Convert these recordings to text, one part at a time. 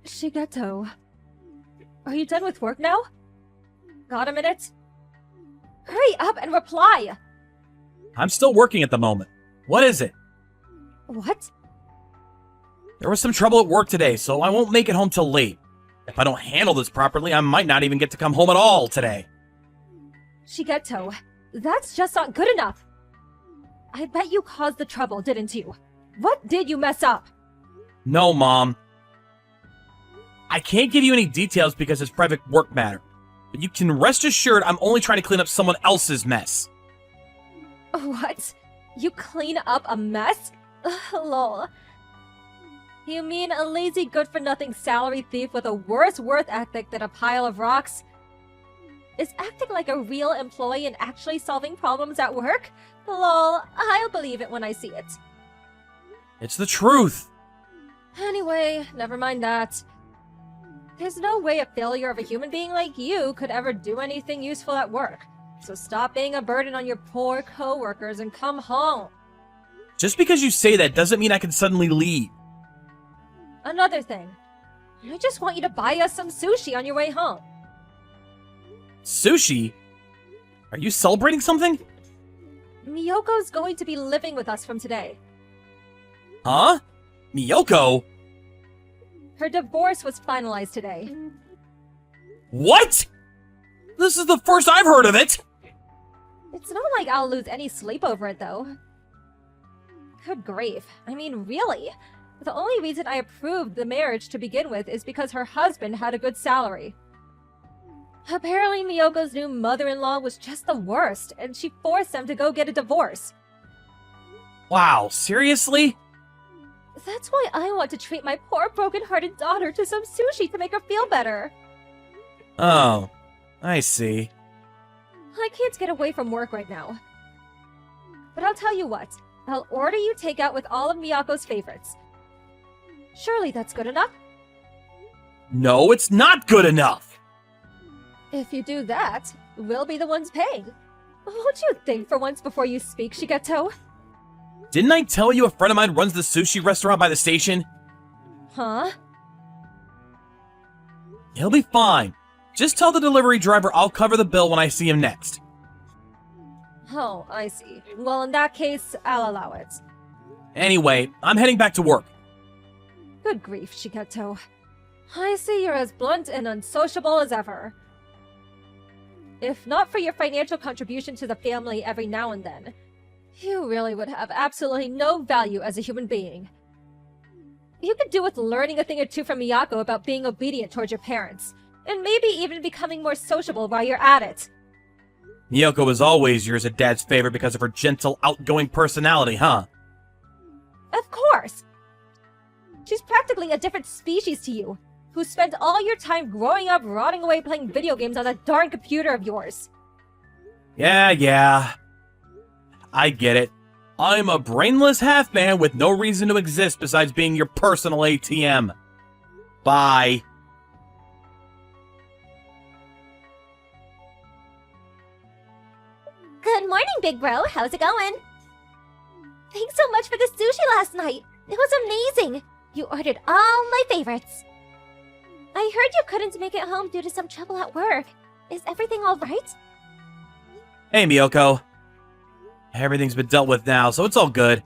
Shigeto, are you done with work now? Got a minute? Hurry up and reply! I'm still working at the moment. What is it? What? There was some trouble at work today, so I won't make it home till late. If I don't handle this properly, I might not even get to come home at all today. Shigeto, that's just not good enough! I bet you caused the trouble, didn't you? What did you mess up? No, Mom. I can't give you any details because it's private work matter. But you can rest assured I'm only trying to clean up someone else's mess. What? You clean up a mess? Lol. You mean a lazy good-for-nothing salary thief with a worse work ethic than a pile of rocks is acting like a real employee and actually solving problems at work? Lol, I'll believe it when I see it. It's the truth. Anyway, never mind that. There's no way a failure of a human being like you could ever do anything useful at work. So stop being a burden on your poor co-workers and come home. Just because you say that doesn't mean I can suddenly leave. Another thing. I just want you to buy us some sushi on your way home. Sushi? Are you celebrating something? Miyoko's going to be living with us from today. Huh? Miyoko? Her divorce was finalized today. What? This is the first I've heard of it! It's not like I'll lose any sleep over it, though. Good grief. I mean, really? The only reason I approved the marriage to begin with is because her husband had a good salary. Apparently, Miyoko's new mother-in-law was just the worst, and she forced them to go get a divorce. Wow, seriously? That's why I want to treat my poor broken-hearted daughter to some sushi to make her feel better. Oh, I see. I can't get away from work right now. But I'll tell you what, I'll order you takeout with all of Miyako's favorites. Surely that's good enough? No, it's not good enough! If you do that, we'll be the ones paying. Won't you think for once before you speak, Shigeto? Didn't I tell you a friend of mine runs the sushi restaurant by the station? Huh? He'll be fine. Just tell the delivery driver I'll cover the bill when I see him next. Oh, I see. Well, in that case, I'll allow it. Anyway, I'm heading back to work. Good grief, Shigeto. I see you're as blunt and unsociable as ever. If not for your financial contribution to the family every now and then, you really would have absolutely no value as a human being. You could do with learning a thing or two from Miyako about being obedient towards your parents, and maybe even becoming more sociable while you're at it. Miyoko was always yours a dad's favorite because of her gentle, outgoing personality, huh? Of course! She's practically a different species to you, who spent all your time growing up rotting away playing video games on that darn computer of yours. Yeah. I get it. I'm a brainless half-man with no reason to exist besides being your personal ATM. Bye. Good morning, big bro. How's it going? Thanks so much for the sushi last night. It was amazing. You ordered all my favorites. I heard you couldn't make it home due to some trouble at work. Is everything all right? Hey, Miyoko. Everything's been dealt with now, so it's all good.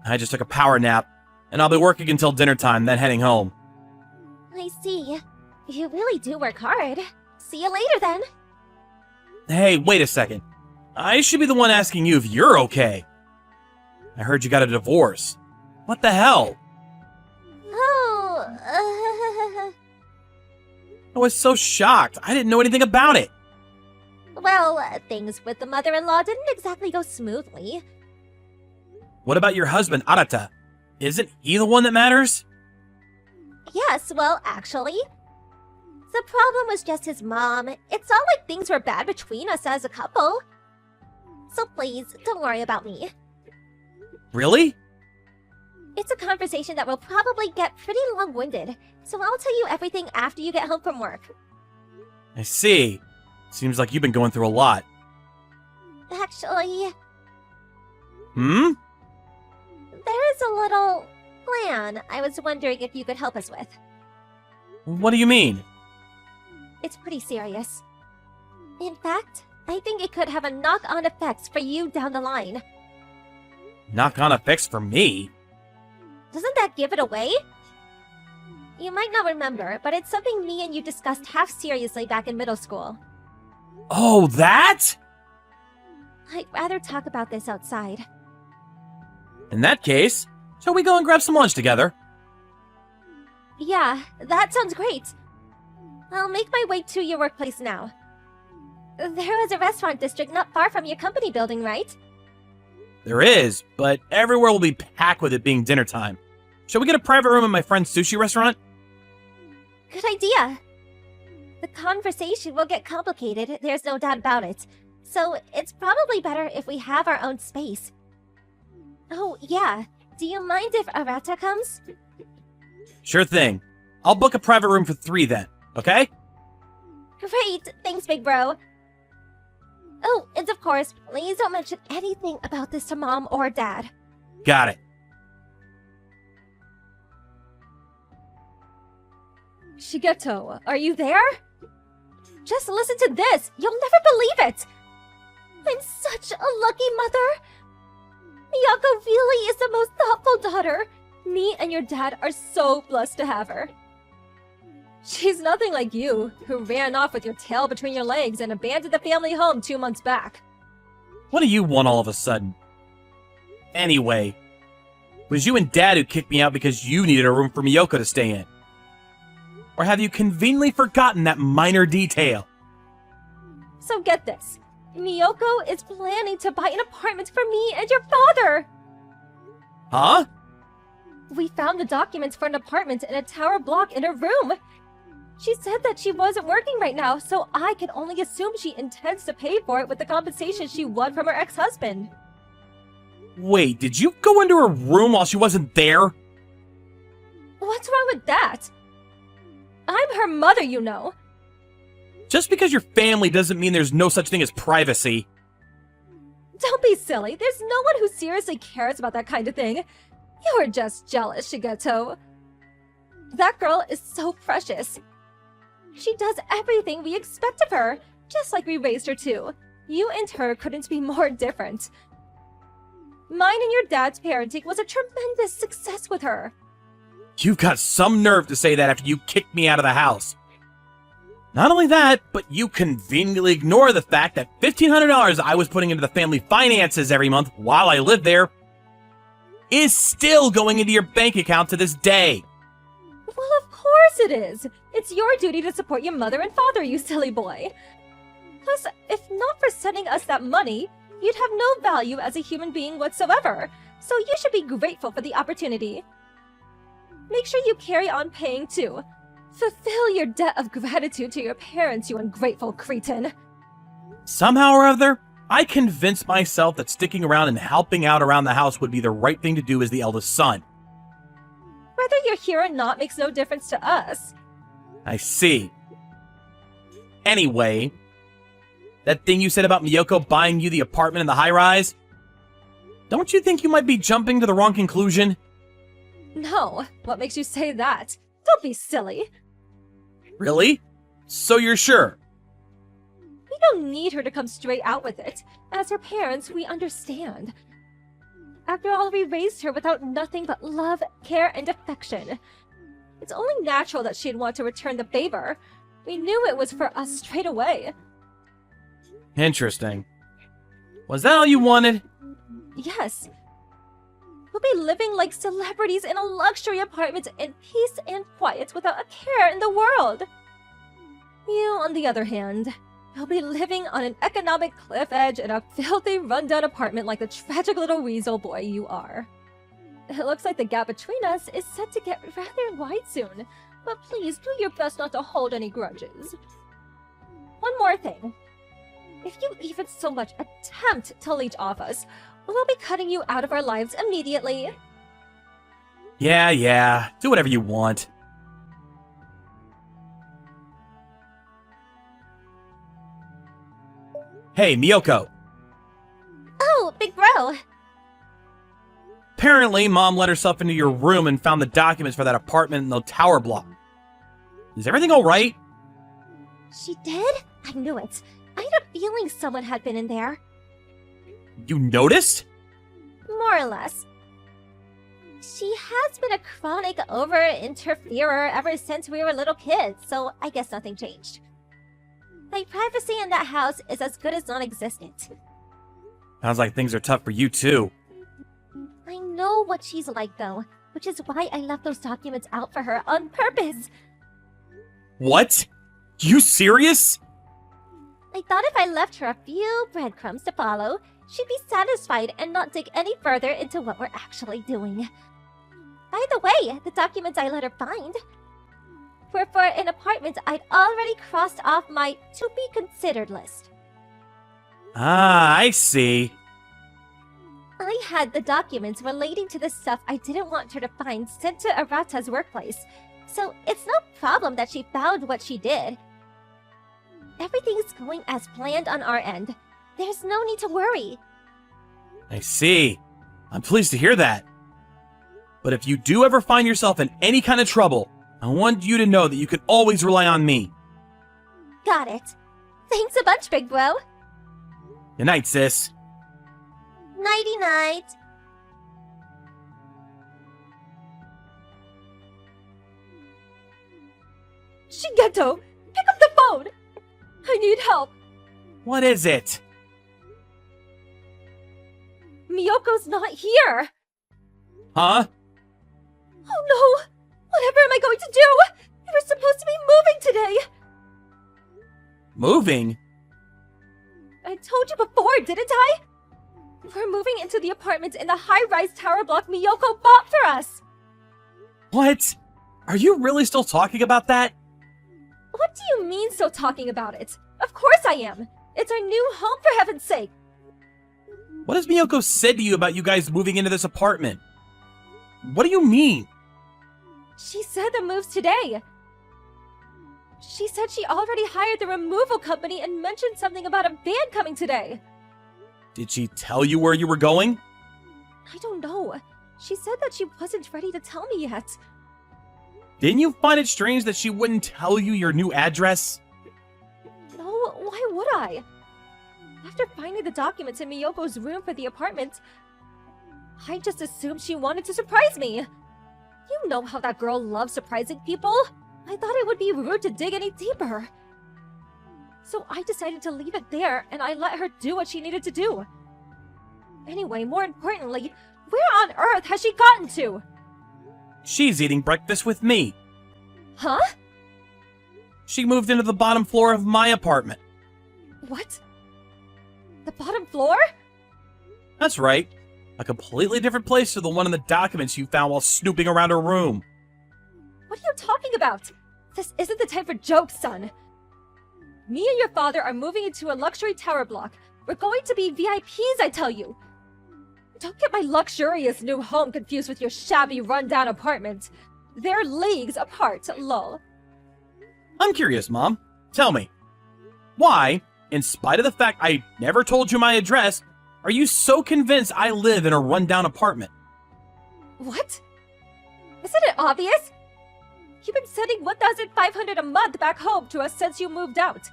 I just took a power nap, and I'll be working until dinner time, then heading home. I see. You really do work hard. See you later, then. Hey, wait a second. I should be the one asking you if you're okay. I heard you got a divorce. What the hell? Oh, I was so shocked. I didn't know anything about it. Well, things with the mother-in-law didn't exactly go smoothly. What about your husband, Arata? Isn't he the one that matters? Yes, well, actually. The problem was just his mom. It's not like things were bad between us as a couple. So please, don't worry about me. Really? It's a conversation that will probably get pretty long-winded, so I'll tell you everything after you get home from work. I see. Seems like you've been going through a lot. Actually, Hmm? there is a little plan I was wondering if you could help us with. What do you mean? It's pretty serious. In fact, I think it could have a knock-on effects for you down the line. Knock-on effects for me? Doesn't that give it away? You might not remember, but it's something me and you discussed half seriously back in middle school. Oh, that? I'd rather talk about this outside. In that case, shall we go and grab some lunch together? Yeah, that sounds great. I'll make my way to your workplace now. There is a restaurant district not far from your company building, right? There is, but everywhere will be packed with it being dinner time. Shall we get a private room at my friend's sushi restaurant? Good idea. The conversation will get complicated, there's no doubt about it. So it's probably better if we have our own space. Oh, yeah. Do you mind if Arata comes? Sure thing. I'll book a private room for 3 then, okay? Great! Thanks, big bro. Oh, and of course, please don't mention anything about this to Mom or Dad. Got it. Shigeto, are you there? Just listen to this! You'll never believe it! I'm such a lucky mother! Miyako really is the most thoughtful daughter! Me and your dad are so blessed to have her. She's nothing like you, who ran off with your tail between your legs and abandoned the family home 2 months back. What do you want all of a sudden? Anyway, it was you and Dad who kicked me out because you needed a room for Miyoko to stay in. Or have you conveniently forgotten that minor detail? So get this. Miyoko is planning to buy an apartment for me and your father! Huh? We found the documents for an apartment in a tower block in her room. She said that she wasn't working right now, so I can only assume she intends to pay for it with the compensation she won from her ex-husband. Wait, did you go into her room while she wasn't there? What's wrong with that? I'm her mother, you know. Just because you're family doesn't mean there's no such thing as privacy. Don't be silly. There's no one who seriously cares about that kind of thing. You're just jealous, Shigeto. That girl is so precious. She does everything we expect of her, just like we raised her to. You and her couldn't be more different. Mine and your dad's parenting was a tremendous success with her. You've got some nerve to say that after you kicked me out of the house. Not only that, but you conveniently ignore the fact that $1,500 I was putting into the family finances every month while I lived there is still going into your bank account to this day. Well, of course it is. It's your duty to support your mother and father, you silly boy. Plus, if not for sending us that money, you'd have no value as a human being whatsoever. So you should be grateful for the opportunity. Make sure you carry on paying too. Fulfill your debt of gratitude to your parents, you ungrateful cretin. Somehow or other, I convinced myself that sticking around and helping out around the house would be the right thing to do as the eldest son. Whether you're here or not makes no difference to us. I see. Anyway, that thing you said about Miyoko buying you the apartment in the high-rise? Don't you think you might be jumping to the wrong conclusion? No, what makes you say that? Don't be silly. Really? So you're sure? We don't need her to come straight out with it. As her parents, we understand. After all, we raised her without nothing but love, care, and affection. It's only natural that she'd want to return the favor. We knew it was for us straight away. Interesting. Was that all you wanted? Yes. We'll be living like celebrities in a luxury apartment in peace and quiet without a care in the world. You, on the other hand, will be living on an economic cliff edge in a filthy, rundown apartment like the tragic little weasel boy you are. It looks like the gap between us is set to get rather wide soon, but please do your best not to hold any grudges. One more thing. If you even so much attempt to leech off us, we'll be cutting you out of our lives immediately. Yeah. Do whatever you want. Hey, Miyoko. Oh, big bro! Apparently, Mom let herself into your room and found the documents for that apartment in the tower block. Is everything alright? She did? I knew it. I had a feeling someone had been in there. You noticed? More or less. She has been a chronic over-interferer ever since we were little kids, so I guess nothing changed. My privacy in that house is as good as non-existent. Sounds like things are tough for you too. I know what she's like, though, which is why I left those documents out for her on purpose. What? You serious? I thought if I left her a few breadcrumbs to follow, she'd be satisfied and not dig any further into what we're actually doing. By the way, the documents I let her find were for an apartment I'd already crossed off my to-be-considered list. Ah, I see. I had the documents relating to the stuff I didn't want her to find sent to Arata's workplace, so it's no problem that she found what she did. Everything's going as planned on our end. There's no need to worry. I see. I'm pleased to hear that. But if you do ever find yourself in any kind of trouble, I want you to know that you can always rely on me. Got it. Thanks a bunch, big bro. Good night, sis. Nighty-night. Shigeto, pick up the phone! I need help. What is it? Miyoko's not here! Huh? Oh no! Whatever am I going to do? We were supposed to be moving today! Moving? I told you before, didn't I? We're moving into the apartment in the high-rise tower block Miyoko bought for us! What? Are you really still talking about that? What do you mean still talking about it? Of course I am! It's our new home, for heaven's sake! What has Miyoko said to you about you guys moving into this apartment? What do you mean? She said the move's today. She said she already hired the removal company and mentioned something about a van coming today. Did she tell you where you were going? I don't know. She said that she wasn't ready to tell me yet. Didn't you find it strange that she wouldn't tell you your new address? No, why would I? After finding the documents in Miyoko's room for the apartment, I just assumed she wanted to surprise me. You know how that girl loves surprising people. I thought it would be rude to dig any deeper. So I decided to leave it there, and I let her do what she needed to do. Anyway, more importantly, where on earth has she gotten to? She's eating breakfast with me. Huh? She moved into the bottom floor of my apartment. What? The bottom floor? That's right. A completely different place to the one in the documents you found while snooping around her room. What are you talking about? This isn't the time for jokes, son. Me and your father are moving into a luxury tower block. We're going to be VIPs, I tell you. Don't get my luxurious new home confused with your shabby, rundown apartment. They're leagues apart, lol. I'm curious, Mom. Tell me, why, in spite of the fact I never told you my address, are you so convinced I live in a rundown apartment? What? Isn't it obvious? You've been sending $1,500 a month back home to us since you moved out.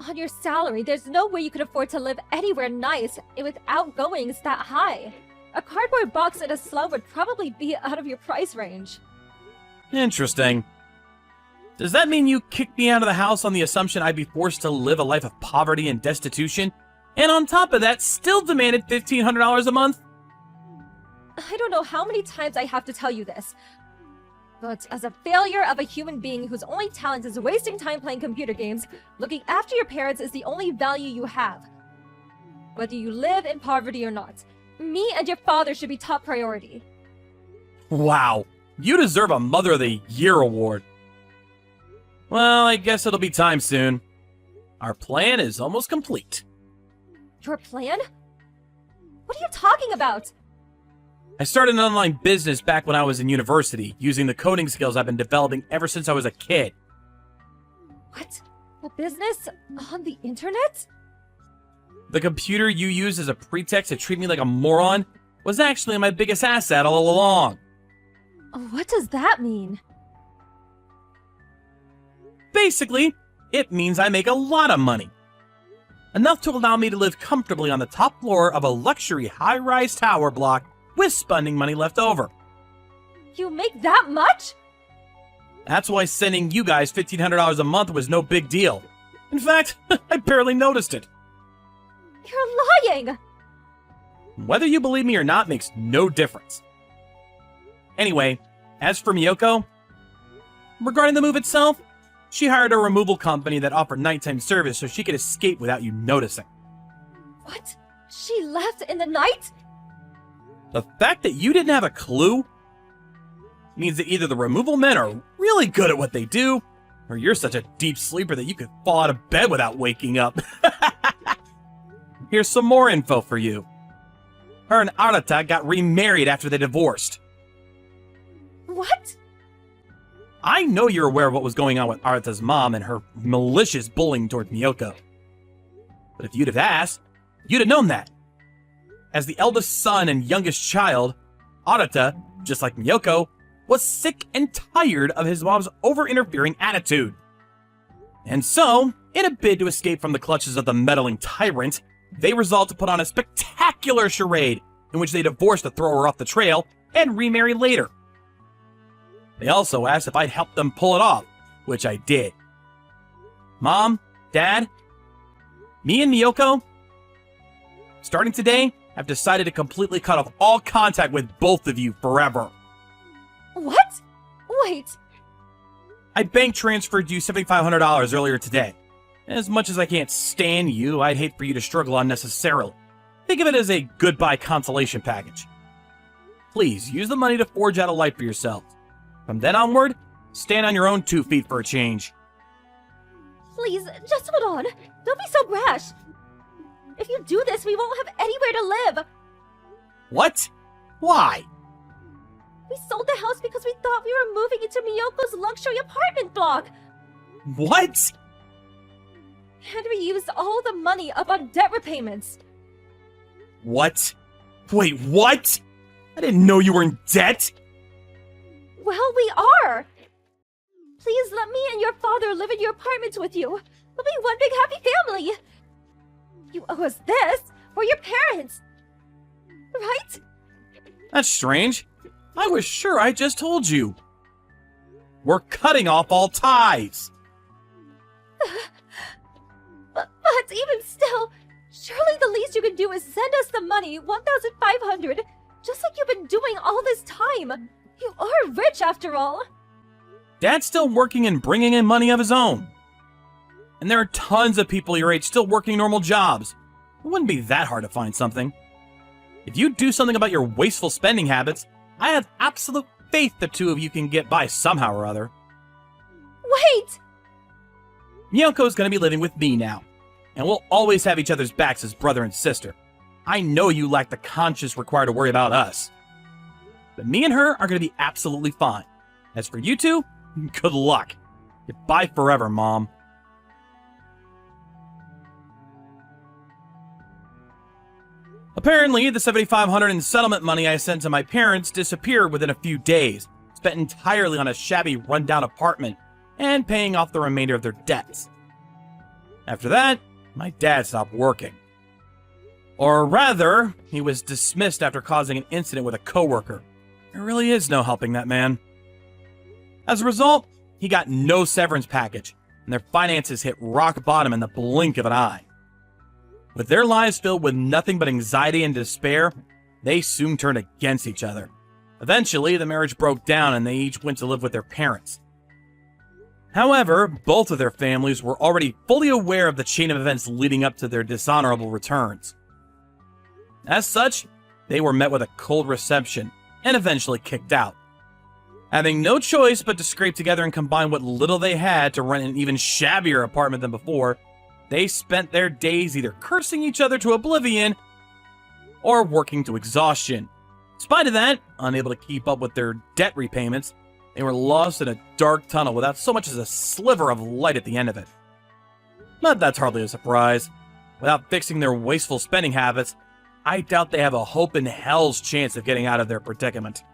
On your salary, there's no way you could afford to live anywhere nice with outgoings that high. A cardboard box in a slum would probably be out of your price range. Interesting. Does that mean you kicked me out of the house on the assumption I'd be forced to live a life of poverty and destitution? And on top of that, still demanded $1,500 a month? I don't know how many times I have to tell you this, but as a failure of a human being whose only talent is wasting time playing computer games, looking after your parents is the only value you have. Whether you live in poverty or not, me and your father should be top priority. Wow, you deserve a Mother of the Year award. Well, I guess it'll be time soon. Our plan is almost complete. Your plan? What are you talking about? I started an online business back when I was in university, using the coding skills I've been developing ever since I was a kid. What? A business on the internet? The computer you used as a pretext to treat me like a moron was actually my biggest asset all along. What does that mean? Basically, it means I make a lot of money. Enough to allow me to live comfortably on the top floor of a luxury high-rise tower block with spending money left over. You make that much? That's why sending you guys $1,500 a month was no big deal. In fact, I barely noticed it. You're lying! Whether you believe me or not makes no difference. Anyway, as for Miyoko, regarding the move itself, she hired a removal company that offered nighttime service so she could escape without you noticing. What? She left in the night? The fact that you didn't have a clue means that either the removal men are really good at what they do, or you're such a deep sleeper that you could fall out of bed without waking up. Here's some more info for you. Her and Arata got remarried after they divorced. What? I know you're aware of what was going on with Arata's mom and her malicious bullying toward Miyoko. But if you'd have asked, you'd have known that. As the eldest son and youngest child, Arata, just like Miyoko, was sick and tired of his mom's over-interfering attitude. And so, in a bid to escape from the clutches of the meddling tyrant, they resolved to put on a spectacular charade in which they divorced to throw her off the trail and remarry later. They also asked if I'd help them pull it off, which I did. Mom, Dad, me and Miyoko, starting today, I've decided to completely cut off all contact with both of you forever. What? Wait. I bank transferred you $7,500 earlier today. As much as I can't stand you, I'd hate for you to struggle unnecessarily. Think of it as a goodbye consolation package. Please, use the money to forge out a life for yourselves. From then onward, stand on your own 2 feet for a change. Please, just hold on. Don't be so brash. If you do this, we won't have anywhere to live. What? Why? We sold the house because we thought we were moving into Miyoko's luxury apartment block. What? And we used all the money up on debt repayments. What? Wait, what? I didn't know you were in debt! Well, we are. Please let me and your father live in your apartment with you. We'll be one big happy family. You owe us this for your parents. Right? That's strange. I was sure I just told you. We're cutting off all ties. But even still, surely the least you can do is send us the money, $1,500, just like you've been doing all this time. You are rich after all. Dad's still working and bringing in money of his own. And there are tons of people your age still working normal jobs. It wouldn't be that hard to find something. If you do something about your wasteful spending habits, I have absolute faith the two of you can get by somehow or other. Wait! Miyoko's gonna be living with me now, and we'll always have each other's backs as brother and sister. I know you lack the conscience required to worry about us. But me and her are gonna be absolutely fine. As for you two, good luck. Goodbye forever, Mom. Apparently, the $7,500 in settlement money I sent to my parents disappeared within a few days, spent entirely on a shabby, rundown apartment, and paying off the remainder of their debts. After that, my dad stopped working. Or rather, he was dismissed after causing an incident with a coworker. There really is no helping that man. As a result, he got no severance package, and their finances hit rock bottom in the blink of an eye. With their lives filled with nothing but anxiety and despair, they soon turned against each other. Eventually, the marriage broke down and they each went to live with their parents. However, both of their families were already fully aware of the chain of events leading up to their dishonorable returns. As such, they were met with a cold reception and eventually kicked out. Having no choice but to scrape together and combine what little they had to rent an even shabbier apartment than before, they spent their days either cursing each other to oblivion or working to exhaustion. In spite of that, unable to keep up with their debt repayments, they were lost in a dark tunnel without so much as a sliver of light at the end of it. But that's hardly a surprise. Without fixing their wasteful spending habits, I doubt they have a hope in hell's chance of getting out of their predicament.